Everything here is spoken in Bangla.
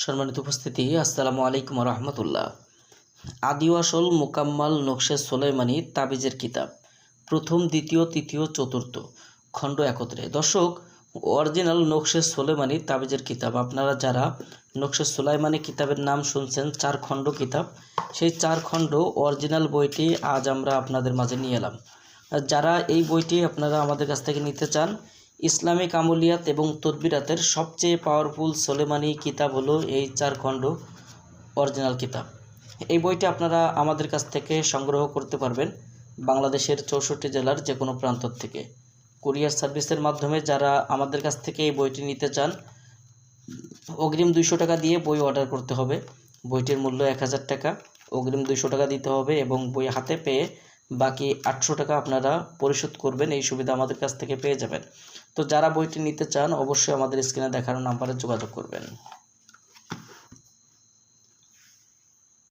সম্মানিত উপস্থিতি, আসসালামু আলাইকুম রহমতুল্লাহ। আদি ও আসল মোকাম্মাল নকশে সোলাইমানি তাবিজের কিতাব, প্রথম, দ্বিতীয়, তৃতীয়, চতুর্থ খণ্ড একত্রে। দর্শক, অরিজিনাল নকশে সোলাইমানি তাবিজের কিতাব, আপনারা যারা নকশে সোলাইমানি কিতাবের নাম শুনছেন, 4 খণ্ড কিতাব, সেই 4 খণ্ড অরিজিনাল বইটি আজ আমরা আপনাদের মাঝে নিয়ে এলাম। যারা এই বইটি আপনারা আমাদের কাছ থেকে নিতে চান, ইসলামিক আমলিয়াত এবং তদবিরাতের সবচেয়ে পাওয়ারফুল সোলেমানি কিতাব হলো এই 4 খণ্ড অরিজিনাল কিতাব। এই বইটি আপনারা আমাদের কাছ থেকে সংগ্রহ করতে পারবেন বাংলাদেশের 64 জেলার যে কোনো প্রান্ত থেকে। কুরিয়ার সার্ভিসের মাধ্যমে যারা আমাদের কাছ থেকে এই বইটি নিতে চান, অগ্রিম 200 টাকা দিয়ে বই অর্ডার করতে হবে। বইটির মূল্য 1000 টাকা, অগ্রিম 200 টাকা দিতে হবে এবং বই হাতে পেয়ে বাকি 800 টাকা আপনারা পরিশোধ করবেন। এই সুবিধা আমাদের কাছ থেকে পেয়ে যাবেন। তো যারা বইটি নিতে চান অবশ্যই আমাদের স্ক্রিনে দেখানো নাম্বারে যোগাযোগ করবেন।